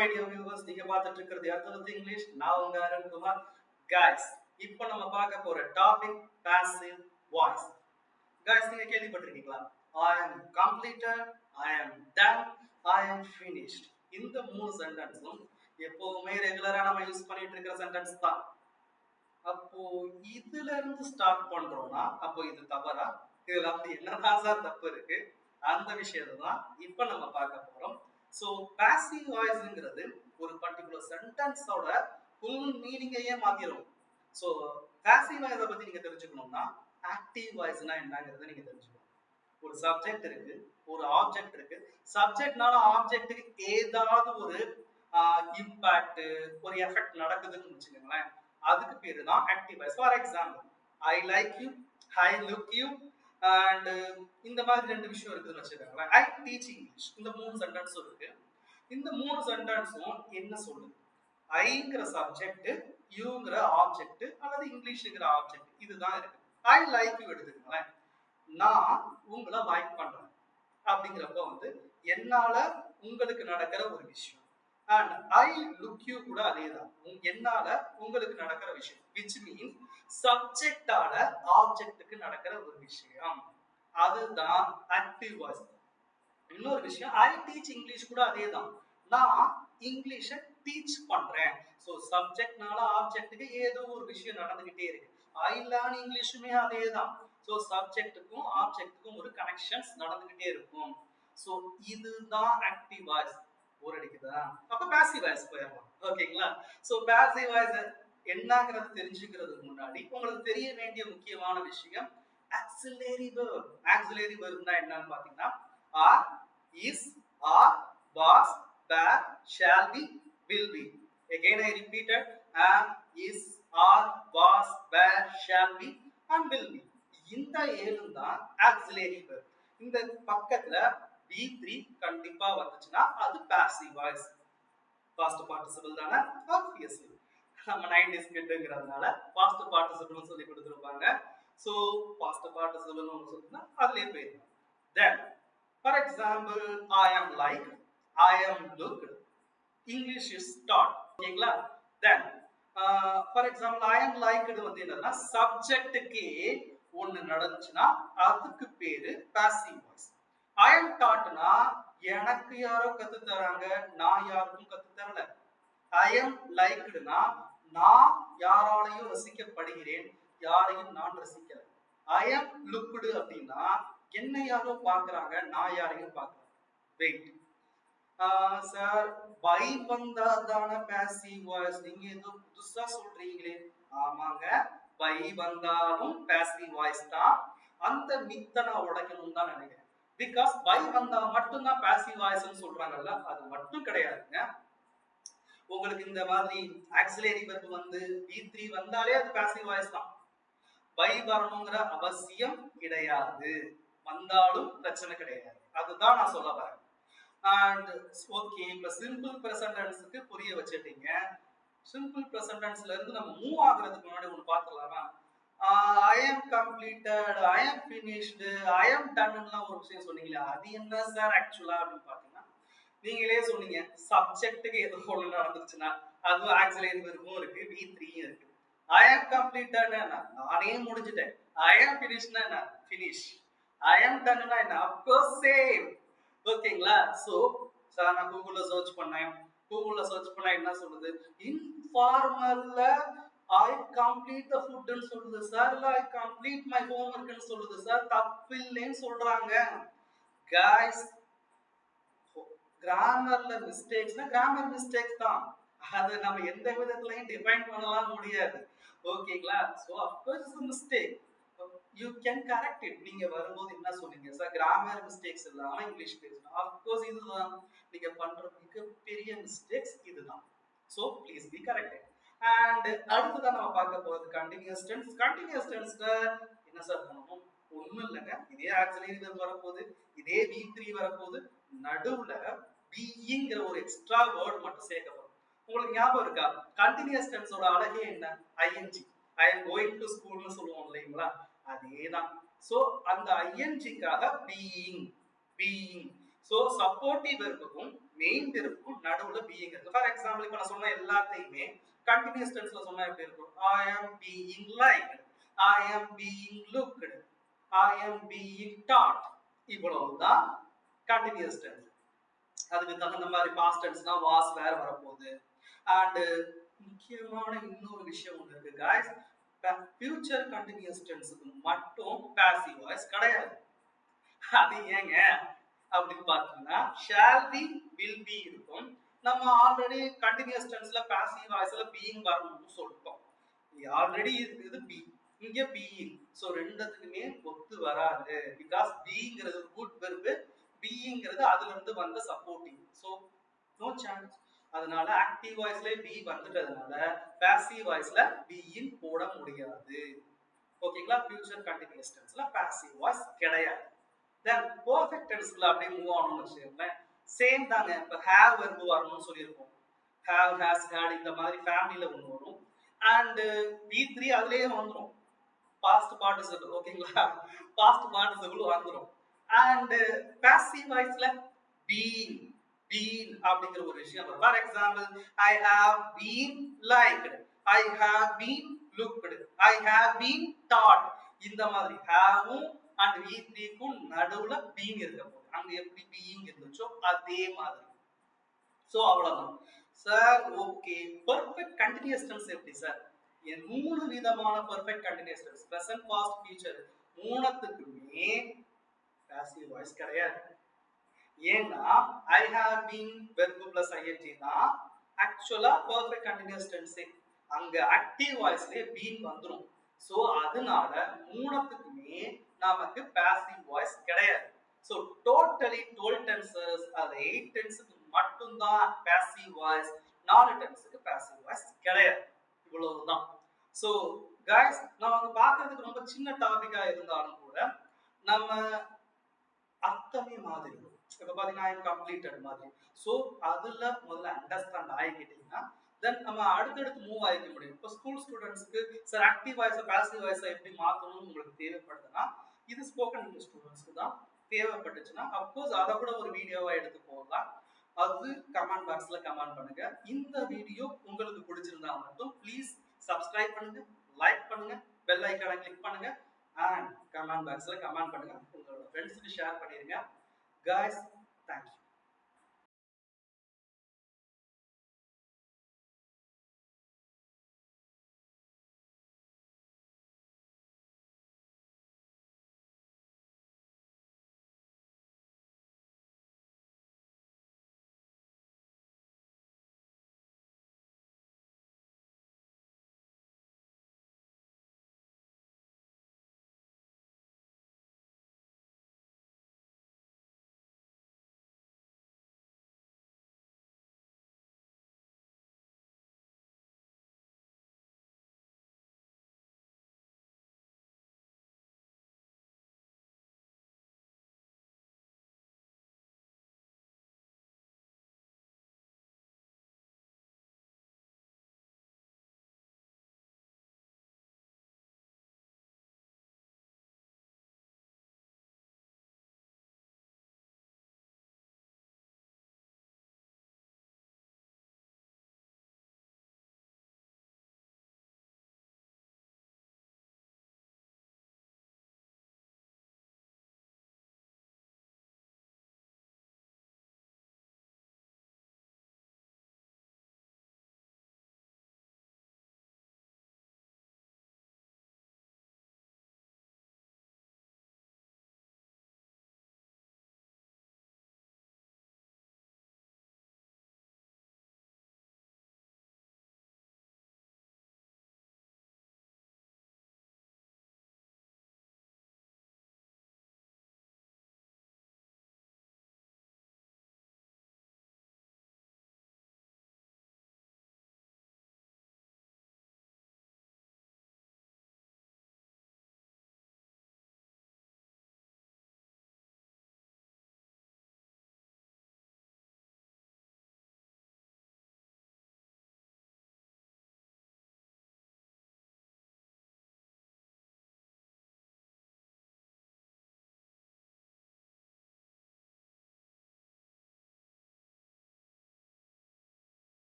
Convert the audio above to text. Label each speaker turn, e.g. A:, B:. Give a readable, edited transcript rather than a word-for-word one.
A: my dear viewers, நீங்க பார்த்துட்டு இருக்கிறது அர்த்தவத்து இங்கிலீஷ். நான் உங்க அருண்குமார். Guys, இப்போ நம்ம பார்க்க போற டாபிக் passive voice. Guys, நீங்க கேள்விப்பட்டிருக்கீங்களா? I am completed, I am done, I am finished. இந்த மூணு சென்டென்ஸும் எப்பவுமே ரெகுலரா நம்ம யூஸ் பண்ணிட்டு இருக்கிற சென்டென்ஸ் தான். அப்போ இதுல இருந்து ஸ்டார்ட் பண்றோம்னா அப்போ இது தவறா? இதுல அப்படி என்னதான் சார் தப்பு இருக்கு? அந்த விஷயத்தை தான் இப்போ நம்ம பார்க்க போறோம். ஸோ பாசிவ் வாய்ஸ்ங்கிறது ஒரு பர்டிகுலர் சென்டென்ஸோட ஃபுல் மீனிங்கையே மாத்திரும். ஸோ பாசிவ் வாய்ஸை பத்தி நீங்க தெரிஞ்சுக்கணும்னா ஆக்டிவ் வாய்ஸ்னா என்னங்கிறத நீங்க தெரிஞ்சுக்கணும். ஒரு சப்ஜெக்ட் இருக்கு, ஒரு ஆப்ஜெக்ட் இருக்கு. சப்ஜெக்ட்னால ஆப்ஜெக்ட்டுக்கு ஏதாவது ஒரு இம்பாக்ட், ஒரு எஃபெக்ட் நடக்குதுன்னு வச்சுக்கோங்களேன். அதுக்கு பேரு தான் active voice. For example, I like you, I look you and இந்த மாதிரி ரெண்டு விஷயம் இருக்குதுன்னு வச்சுக்கோங்களேன். ஐ டீச் இங்கிலீஷ், இந்த மூணு சென்டென்ஸும் இருக்கு. இந்த மூணு சென்டென்ஸும் என்ன சொல்லுது? ஐங்கிற சப்ஜெக்ட், யூங்கிற ஆப்ஜெக்ட் அல்லது இங்கிலீஷ்ங்கிற ஆப்ஜெக்ட், இதுதான் இருக்கு. ஐ லைக் யூ எடுத்துக்கோங்களேன். நான் உங்களை லைக் பண்றேன் அப்படிங்கிறப்ப என்னால உங்களுக்கு நடக்கிற ஒரு விஷயம். அண்ட் ஐ லுக் யூ கூட அதேதான், என்னால உங்களுக்கு நடக்கிற விஷயம். which means சப்ஜெக்டால ஆப்ஜெக்ட்டுக்கு நடக்கிற ஒரு விஷயம். அதுதான் ஆக்டிவ் வாய்ஸ். இன்னொரு விஷயம், ஐ டீச் இங்கிலீஷ் கூட அதேதான், நான் இங்கிலீஷை டீச் பண்றேன். ஸோ சப்ஜெக்ட்னால ஆப்ஜெக்ட்டுக்கு ஏதோ ஒரு விஷயம் நடந்துகிட்டே இருக்கு. ஐ லேர்ன் இங்கிலீஷுமே அதேதான். ஸோ சப்ஜெக்ட்டுக்கும் ஆப்ஜெக்ட்டுக்கும் ஒரு கனெக்ஷன்ஸ் நடந்துகிட்டே இருக்கும். ஸோ இதுதான் ஆக்டிவ் வாய்ஸ். போர் அடிக்குதா? அப்ப பாசிவ் வாய்ஸ் போயிடலாம். ஓகேங்களா? ஸோ பாசிவ் வாய்ஸ் என்னங்கிறது தெரிஞ்சுக்கிறதுக்கு முன்னாடி உங்களுக்கு தெரிய வேண்டிய முக்கியமான விஷயம் ஆக்ஸிலரி வெர்ப். ஆக்ஸிலரி வெர்ப்னா என்னன்னு பாத்தீங்கன்னா are, is, are, was, were, shall be, will be. Again I repeated, am, is, are, was, were, shall be and will be. இந்த ஏழும் தான் ஆக்ஸிலரி வெர்ப். இந்த பக்கத்துல V3 கண்டிப்பா வந்துச்சுன்னா அது பாசிவ் வாய்ஸ். பாஸ்ட் பார்ட்டிசிபிள் தானே? ஆப்வியஸ்லி நம்ம 90s கிட்ங்கிறதுனால பாஸ்ட் பார்ட்டிசிபிள் சொல்லி கொடுத்துருப்பாங்க. ஸோ பாஸ்ட் பார்ட்டிசிபிள் சொல்லினா அதுலயே போயிடும். தென் ஃபார் எக்ஸாம்பிள், ஐ ஆம் லைக், ஐ ஆம் லுக்ட், இங்கிலீஷ் இஸ் டாட். ஓகேங்களா? தென் ஃபார் எக்ஸாம்பிள், ஐ ஆம் லைக்டு என்னன்னா சப்ஜெக்ட்டுக்கே ஒன்னு நடந்துச்சுன்னா அதுக்கு பேரு பாசிவ் வாய்ஸ். ஐ ஆம் டாட்னா எனக்கு யாரோ கத்து தராங்க, நான் யாருக்கும் கத்து தரல. ஐ ஆம் லைக்டுனா நான் யாராலையும் ரசிக்கப்படுகிறேன், யாரையும் நான் ரசிக்கல. ஐ ஆம் லுக்டு அப்படின்னா என்னை யாரோ பாக்குறாங்க, நான் யாரையும் பார்க்கல. வெயிட் சார், பை வந்தா தானே பாசிவ் வாய்ஸ், நீங்க ஏதோ புதுசா சொல்றீங்களே. ஆமாங்க, பை வந்தாலும் பாசிவ் வாய்ஸ் தான். அந்த மித்தை நான் உடைக்கணும் தான் நினைக்கிறேன். பிகாஸ் பை வந்தா மட்டும்தான் பாசிவ் வாய்ஸ்னு சொல்றாங்கல்ல, அது மட்டும் கிடையாதுங்க. உங்களுக்கு இந்த மாதிரி ஆக்ஸிலரி வெர்ப் V3 வந்தாலே அது பாசிவ் வாய்ஸ் தான். பை வரணுங்கிற அவசியம் கிடையாது, வந்தாலும் பிரச்சனை கிடையாது. அதுதான் நான் சொல்ல வரேன். அண்ட் ஓகே, இப்ப சிம்பிள் பிரசன்ட் டென்ஸ்க்கு புரிய வச்சிட்டீங்க. சிம்பிள் பிரசன்ட் டென்ஸ்ல இருந்து நம்ம மூவ் ஆகுறதுக்கு முன்னாடி ஒன்று பார்த்துடலாமா? I am completed, I am finished, I am done ஒரு விஷயம் சொன்னீங்களா, அது என்ன சார் ஆக்சுவலா அப்படின்னு பாத்தீங்கன்னா, நீங்களே சொன்னீங்க சப்ஜெக்ட்டுக்கு ஏதோ ஒண்ணு நடந்துச்சுன்னா அது ஆக்ஸிலரி வெர்பும் இருக்கு, V3 இருக்கு. I am completed நானே முடிஞ்சிட்டேன், I am finished finish, I am done என்ன of course same. ஓகேங்களா? சோ சார் நான் கூகுள்ல சர்ச் பண்ணேன், கூகுள்ல சர்ச் பண்ணா என்ன சொல்லுது? இன்ஃபார்மல்ல I complete the food ன்னு சொல்லுது சார், இல்ல I complete my homework ன்னு சொல்லுது சார். தப்பு இல்லைன்னு சொல்றாங்க. guys, கிராமர்ல மிஸ்டேக்ஸ்னா கிராமர் மிஸ்டேக்ஸ் தான், அது நம்ம எந்த விதத்துலயும் டிஃபைன் பண்ணலாம் முடியாது. ஓகேங்களா? So of course it's a mistake, you can correct it. நீங்க வரும்போது என்ன சொன்னீங்க சார்? கிராமர் மிஸ்டேக்ஸ் இல்லாம இங்கிலீஷ் பேசணும். of course இதுதான் நீங்க பண்ற மிகப்பெரிய மிஸ்டேக்ஸ் இதுதான். so please be corrected. And அடுத்ததான் நம்ம பார்க்க போறது கண்டினியூஸ் டென்ஸ். கண்டினியூஸ் டென்ஸ்ல என்ன சார் பண்ணணும்? ஒண்ணும் இல்லைங்க, இதே ஆக்ஸிலரி வெர்ப் வரப்போகுது, இதே V3 வரப்போகுது, நடுவுல பீயிங்கிற ஒரு எக்ஸ்ட்ரா வேர்ட் மட்டும் சேர்க்கப்படும். உங்களுக்கு ஞாபகம் இருக்கா? கண்டினியூஸ் டென்ஸோட அழகே என்ன? ING. I am going to ஸ்கூல்னு சொல்லுவோம் இல்லைங்களா, அதேதான். சோ அந்த ஐஎன்ஜிக்காக பீயிங், பீயிங். சோ சப்போர்ட்டிவ் வெர்புக்கும் மெயின் வெர்புக்கும் நடுவுல பீயிங் இருக்கு. ஃபார் எக்ஸாம்பிள் இப்ப நான் சொன்ன எல்லாத்தையுமே கண்டினியூஸ் டென்ஸ்ல சொன்னா எப்படி இருக்கும்? I am being liked, I am being looked, I am being taught. இவ்வளவுதான் கண்டினியூஸ் டென்ஸ். அதுக்கு தகுந்த மாதிரி பாஸ்ட் டென்ஸ்னா வாஸ் வேற வரப்போகுது. அண்ட் முக்கியமான இன்னொரு விஷயம் ஒன்று இருக்கு guys, ஃபியூச்சர் கண்டினியூஸ் டென்ஸ்க்கு மட்டும் பாசிவ் வாய்ஸ் கிடையாது. அது ஏங்க அப்படின்னு பார்த்தீங்கன்னா ஷால் பி வில் பி இருக்கும். நம்ம ஆல்ரெடி கண்டினியூஸ் டென்ஸ்ல பாசிவ் வாய்ஸ்ல பீயிங் வரணும்னு சொல்லிட்டோம். ஆல்ரெடி இருக்குது பி, இங்க பீயிங். ஸோ ரெண்டுத்துக்குமே ஒத்து வராது. பிகாஸ் பீங்கிறது குட் வெர்பு, பீங்கிறது அதுல இருந்து வந்த சப்போர்ட்டிங். So no chance. அதனால ஆக்டிவ் வாய்ஸ்ல பி வந்துட்டதுனால பாசிவ் வாய்ஸ்ல பீயிங் போட முடியாது. ஓகேங்களா? ஃபியூச்சர் கண்டினியூஸ் டென்ஸ்ல பாசிவ் வாய்ஸ் கிடையாது. தென் பெர்ஃபெக்ட் டென்ஸ்ல அப்படியே மூவ் ஆகணும்னு வச்சுக்கோங்களேன். சேம் தாங்க. இப்போ ஹேவ் வெர்பு வரணும்னு சொல்லியிருக்கோம். ஹேவ், ஹேஸ், ஹேட் இந்த மாதிரி ஃபேமிலியில ஒன்று வரும். அண்ட் V3 அதுலயே வந்துடும். Past participle. ஓகேங்களா? பாஸ்ட் பார்ட்டிசிபிள் வந்துடும். அண்ட் பாசிவ் வாய்ஸ்ல பீன், பீன் அப்படிங்கிற ஒரு விஷயம் வரும். For example I have been liked, I have been looked, I have been taught. இந்த மாதிரி ஹேவும் அண்ட் V3க்கும் நடுவுல பீங் இருக்க போகுது. அங்க எப்படி பீயிங் இருந்துச்சோ அதே மாதிரி. சோ அவ்வளவுதான் sir. Okay, perfect continuous tense எப்படி சார்? மூணு விதமான perfect continuous tense, present, past, future, மூணுத்துக்குமே பாசிவ் வாய்ஸ் கிடையாது. ஏன்னா I have been verb plus ing தான் ஆக்சுவலா பெர்ஃபெக்ட் கண்டினியூஸ் டென்ஸ். அங்க ஆக்டிவ் வாய்ஸ்லயே பீன் வந்துரும். சோ அதனால மூணுத்துக்குமே நமக்கு பாசிவ் வாய்ஸ் கிடையாது. சோ டோட்டலி 12 டென்சஸ் அது 8 டென்ஸ்க்கு மட்டும் தான் பாசிவ் வாய்ஸ், 4 டென்ஸ்க்கு பாசிவ் வாய்ஸ் கிடையாது. இவ்வளவுதான். சோ गाइस, நமக்கு பார்க்கிறதுக்கு ரொம்ப சின்ன டாபிக்கா இருந்தாலும் கூட நம்ம அர்த்தமே மாதிரி. இப்ப பாத்தீங்கன்னா ஐ எம் கம்ப்ளீட்டட் மாதிரி. சோ அதுல முதல்ல அண்டர்ஸ்டாண்ட் ஆகிக்கிட்டீங்கன்னா தென் நம்ம அடுத்தடுத்து மூவ் ஆகிக்க முடியும். இப்போ ஸ்கூல் ஸ்டூடெண்ட்ஸ்க்கு சார் ஆக்டிவ் வாய்ஸை பாசிவ் வாய்ஸை எப்படி மாற்றணும்னு உங்களுக்கு தேவைப்படுதுன்னா இது ஸ்போக்கன் இங்கிலீஷ் ஸ்டூடெண்ட்ஸ்க்கு தான் தேவைப்பட்டுச்சுன்னா அப்கோர்ஸ் அதை கூட ஒரு வீடியோவா எடுத்து போடலாம். அது கமெண்ட் பாக்ஸ்ல கமெண்ட் பண்ணுங்க. இந்த வீடியோ உங்களுக்கு பிடிச்சிருந்தா மட்டும் ப்ளீஸ் சப்ஸ்கிரைப் பண்ணுங்க, லைக் பண்ணுங்க, பெல் ஐக்கானை கிளிக் பண்ணுங்க அண்ட் கமெண்ட் பாக்ஸ்ல கமெண்ட் பண்ணுங்க. உங்களோட ஃப்ரெண்ட்ஸ்க்கு ஷேர் பண்ணிருங்க. Guys, thank you.